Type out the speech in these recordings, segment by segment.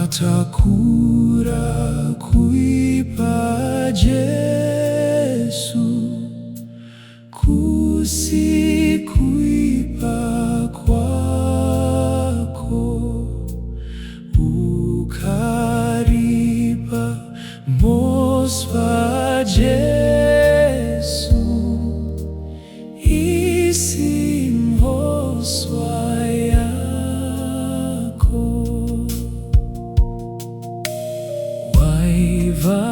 Watakura Kuipa Jesu Kuipa kwako ukaripa moswa Jesu isimhoswa yako waiva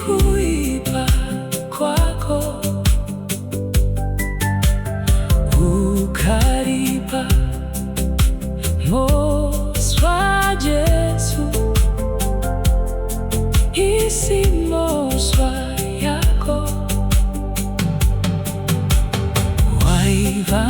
Kuipa kwako ukaripa moswa Jesu isimhoswa yako waiva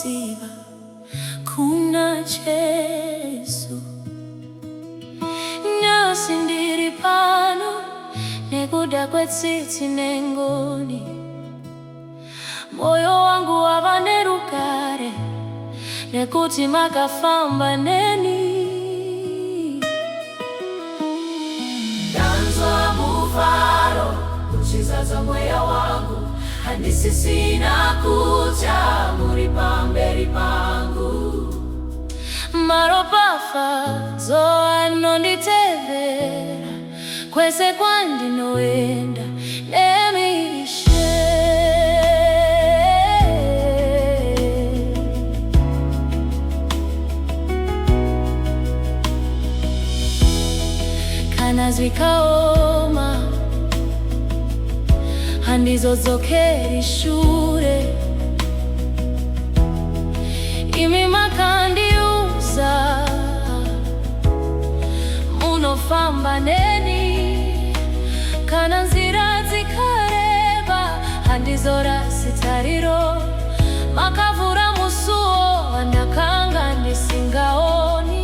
siba kuna Jesu nyasindiri pano nekuda kwetsitsi nengoni moyo wangu wavanerukare nekuti makafamba neni danzwa mufaro kuchizaza mweya wangu handisi sina kucha muri pamberi pangu maropafa zo anonditevera kwese kwandinoenda nemishe kana zvikaoma handizodzokeri ishure imi makandiuza munofamba neni kana nzira dzikareba handizorasi tariro makavhura musuwo wandakanga ndisingaoni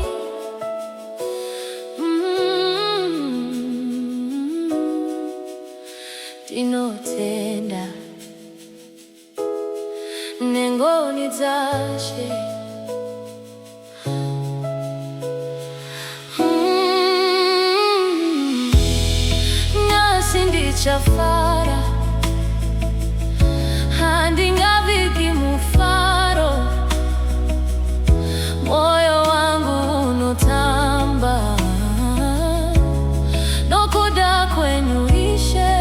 ndinotenda nengoni dzashe nyasi ndichafara handingaviki mufaro moyo wangu unotamba nokuda kwenyu ishe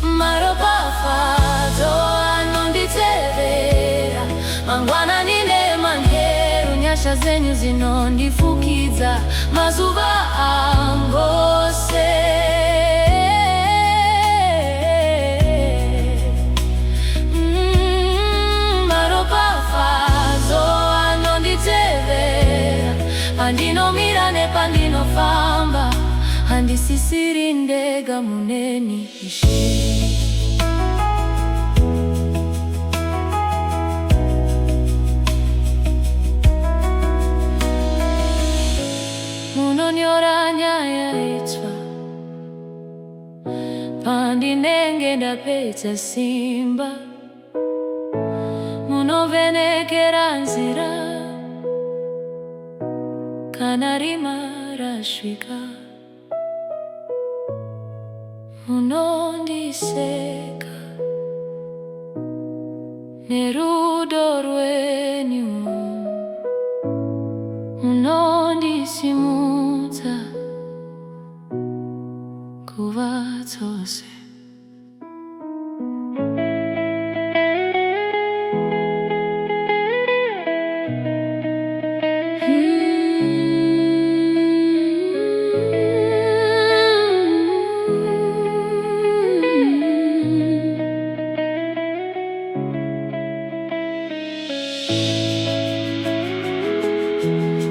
maropafadzo anonditevera mangwana nine manheru nyasha zenyu zinondifukidza mazuva angose maropafadzo anonditevera pandinomira nepandinofamba handisisiri ndega muneni ishe munonyora nyaya itsva pandinenge ndapedza simba munovhenekera nzira kana rima rasvika munondiseka nerudo rwenyu munondisimudza nguva dzose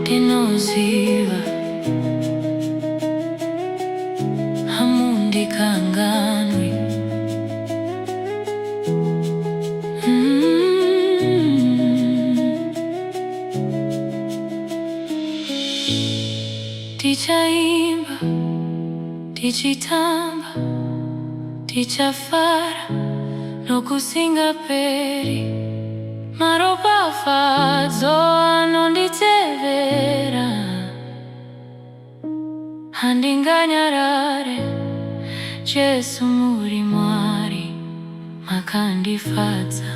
ndinoziva hamundikanganwi tichaimba tichitamba tichafara nokusingaperi maropafadzo anonditevera handinganyarare Jesu muri Mwari makandifadza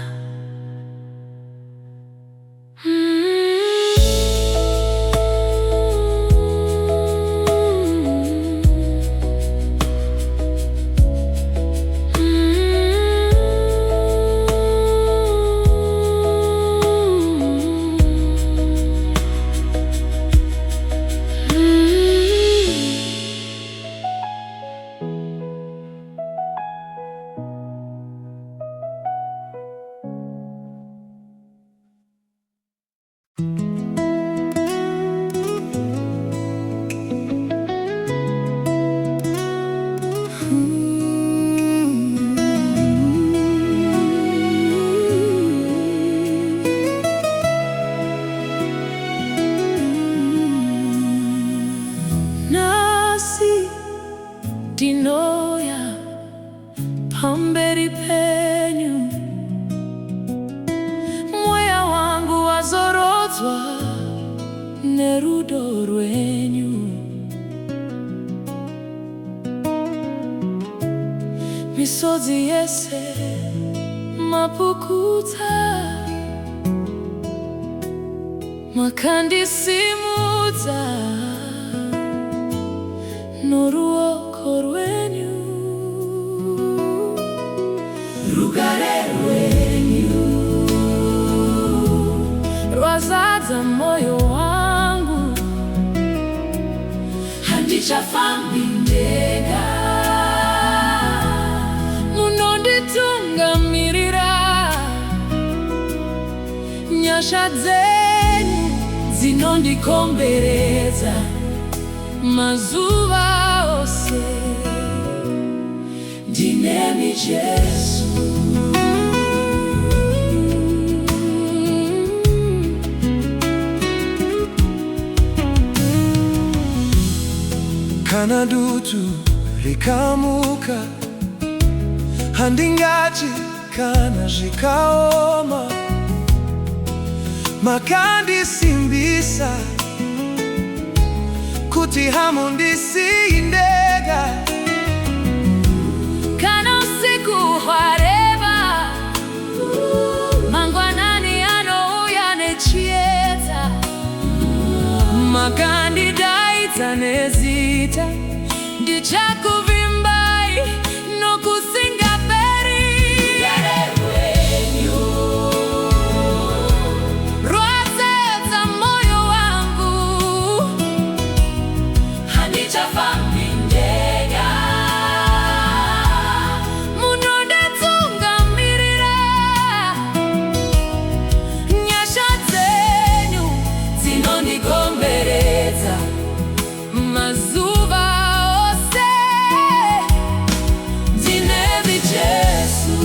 ndinoya pamberi penyu, mweya wangu wazorodzwa nerudo rwenyu. Misodzi yese mapukuta, makandisimudza noruoko rwenyu. Rugare rwenyu rwazadza moyo wangu, handichafambi ndega, munonditungamirira. Nyasha dzenyu dzinondikomberedza mazuva ose. Ndinemi Jesu, kana dutu rikamuka, handingati kana zikaoma, makandisimbisa kuti hamundisindega. Kana usiku hwareba, mangwanani anouya nechiedza, makandidaidza nezita, ndichakuvimbai nokusinga peri. Rugare rwenyu rwazadza moyo wangu, handichafambi ndega, munonditungamirira. Nyasha dzenyu dzinondikomberedza mazuva ose. Ndinemi Jesu,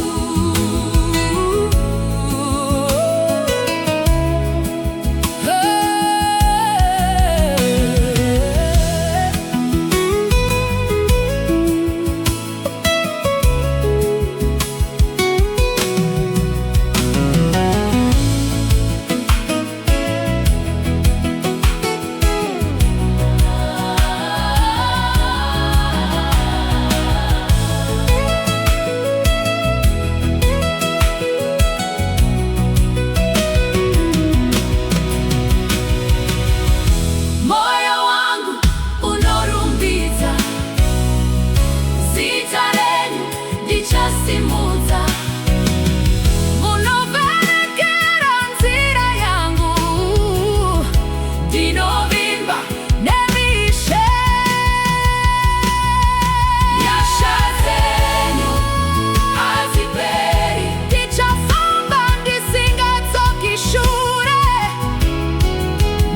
moyo wangu unorumbidza zita renyu, ndichasimudza. Munovherekera nzira yangu, ndinovimba nemishe. Nyasha dzenyu hadziperi, ndichafamba ndisingatsoki shure.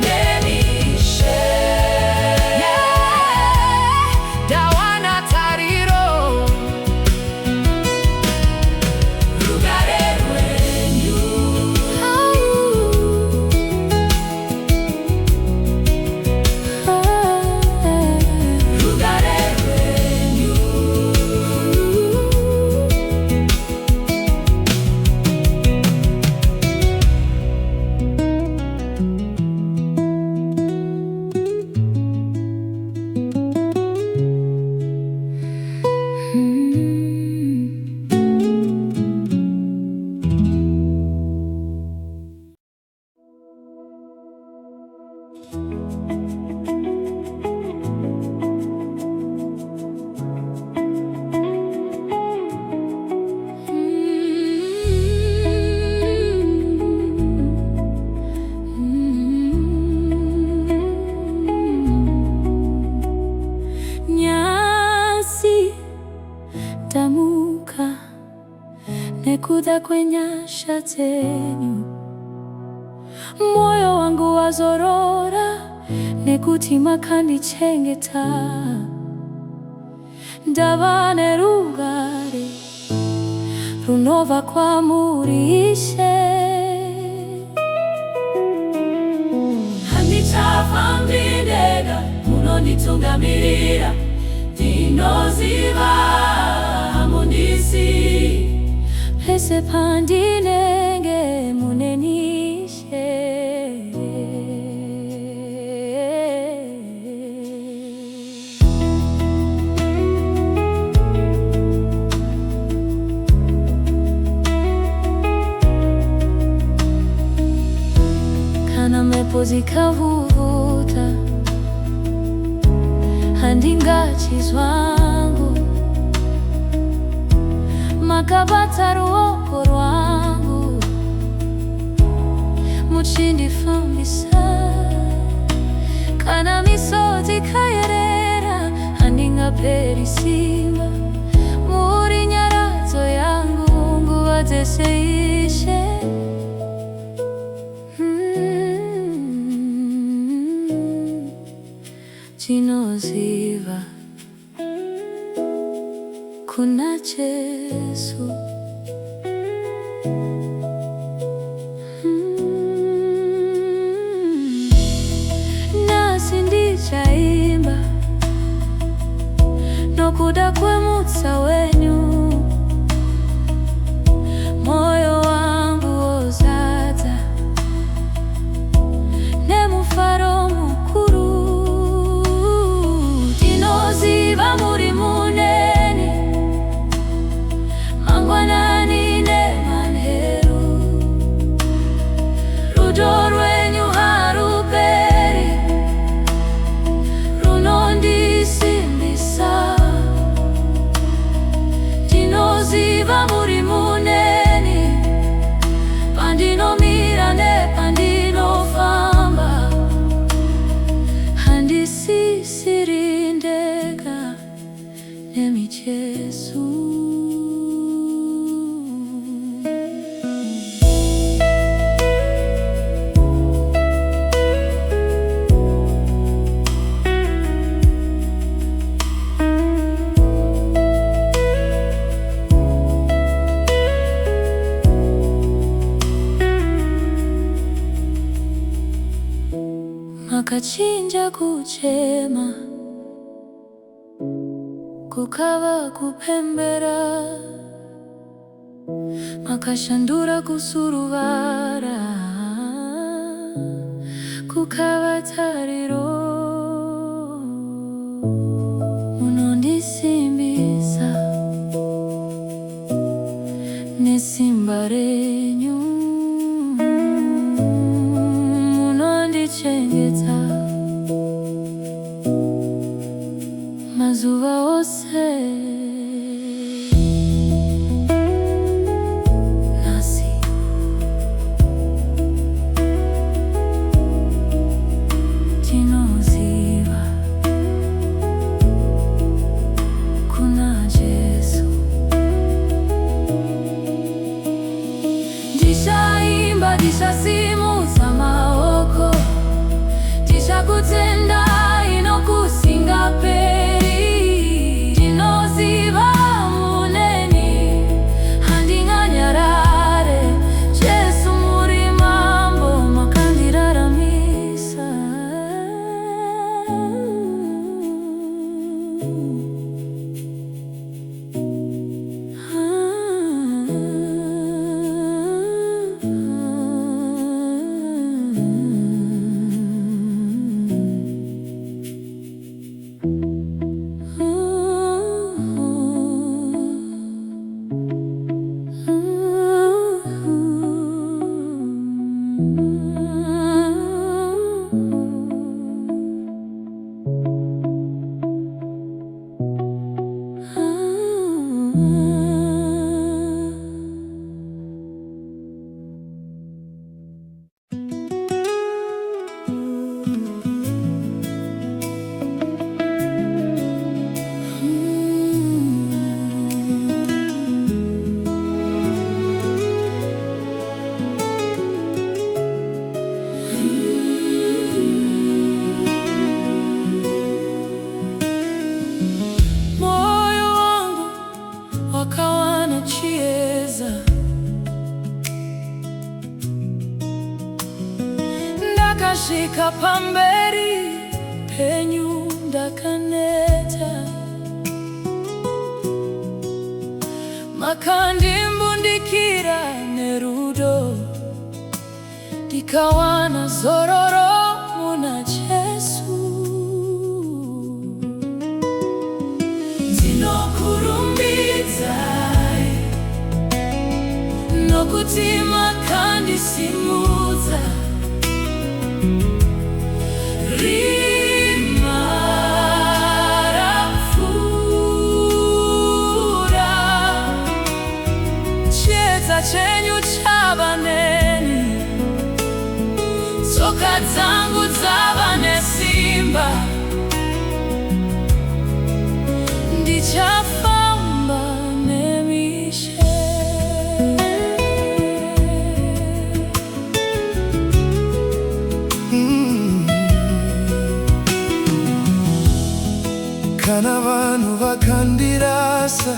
Nemishe, ndawana tariro. Rugare rwenyu rugare rwenyu. Nyasi tamuka nekuda kwenyasha dzenyu, moyo wangu wazorora nekuti makandichengeta. Ndava nerugare runobva kwamuri Ishe. Handichafambi ndega, munonditungamirira. Ndinoziva ise pandinenge munenishe. Kana mepo zikavuvuta handingachi zwangu makabata ruoko rwangu muchindifambisa. Kana misozi kayerera handingaperisima muri nyarazo yangu nguva dzeshe. Tinoziva kuna Jesu. Nasi ndichaimba nokuda kwemutsa wenyu, moyo wangu wozadza nemufaro mukuru. Tinoziva muri muneni mangwanani nemanheru, rudo rwenyu haruperi runondisimbisa. Tinoziva muri muneni pandinomira nepandinofamba, handisisirindeka nemi Jesu. Makachinja kuchema kukava kupembera, makashandura kusuruvara kukava tariro. Munondisimbisa nesimba renyu, munondichengeta mazuva ose. Nasi tinoziva kuna Jesu. Ndishaimba, ndishasimuza maoko, ndishakutenda inokusinga peri. Tinoziva muneni handinganyarare, Jesu muri mambo makandiraramisa. Ndakashika pamberi penyu ndakaneta, makandimbundi ndinosikira nerudo, ndikawana zororo muna Jesu. Ndinokurumbidzai nokuti makandisimudza. Rima rapfuura, chiedza chenyu chava neni, tsoka dzangu dzava nesimba. Ndichafamba nemishe. Kana vanhu vakandirasa,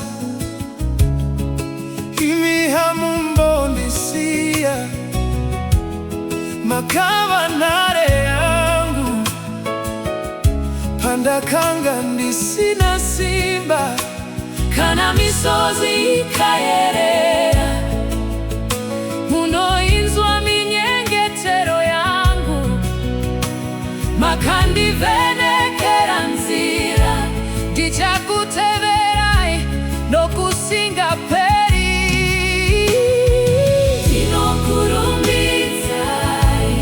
imihamu mbondisiya, makava nhare yangu pandakanga ndisina simba. Kana misozi ikayerera, munoinzwa minyengetero yangu, makandivhenekera nzira. Ndichakuteverai nokusinga peri. Ndinokurumbidzai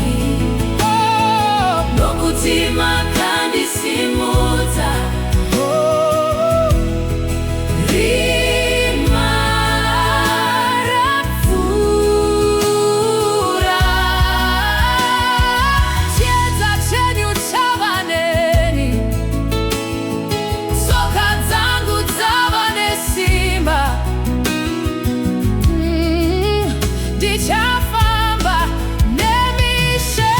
nokuti makandisimudza. Rima rapfuura, chiedza chenyu chava neni, tsoka dzangu dzava nesimba. Ndichafamba nemishe.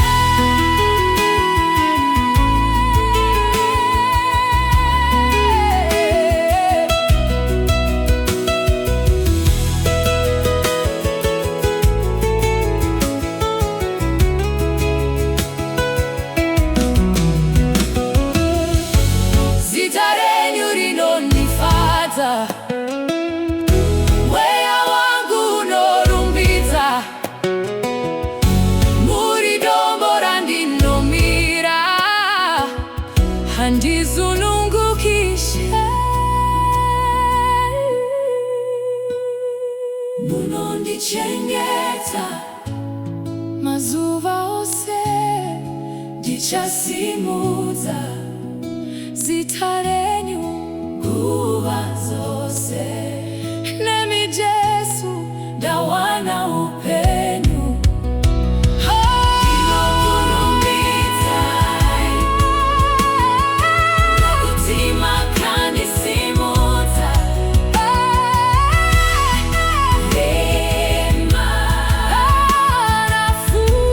Zita renyu rinondifadza, mweya wangu unorumbidza. Muri dombo randinomira, handizunungukishe. Munondichengeta mazuva ose, ndichasimudza zita renyu nguva dzose. Nemi Jesu ndawana upenyu. Ndinokurumbidzai nokuti makandisimudza. Rima rapfuura,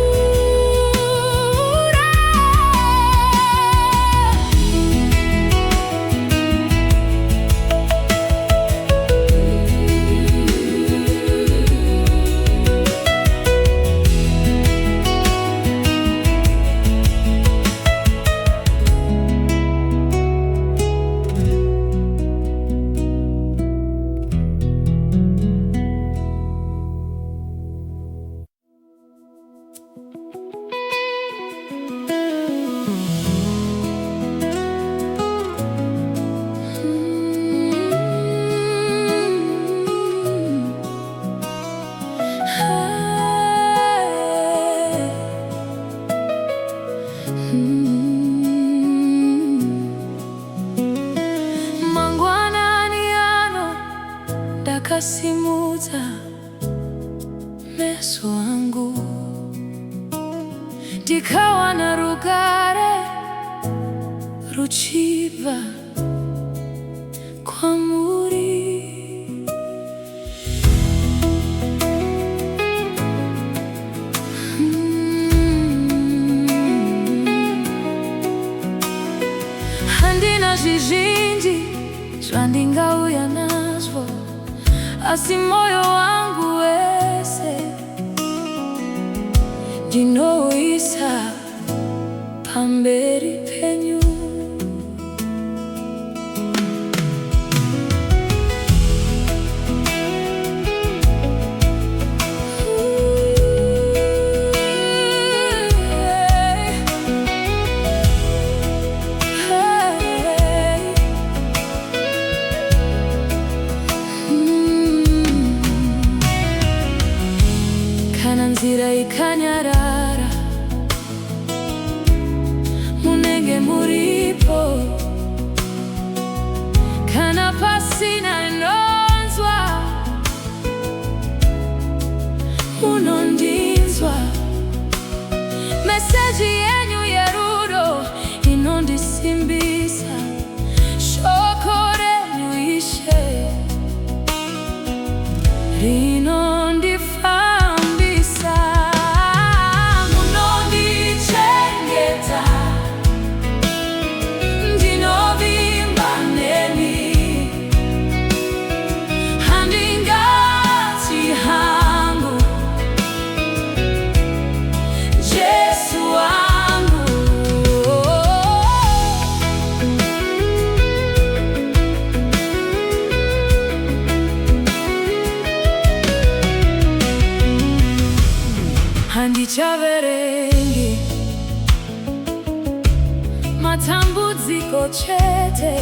mangwanani ano ndakasimudza meso angu, ndikawana rugare ruchibva kwamuri. Handina zvizhinji zvandingauya nazvo, asi moyo wangu wese ndinouisa pamberi penyu. inzira ikanyarara, munenge muripo, kana pasina inonzwa, munondinzwa. Meseji yenyu yeruro inondisimbisa, shoko renyu ishe rinondifambisa. Munondichengeta ndinovimba nemi, handingati hangu Jesu wangu. Handichaverengi matambudziko chete,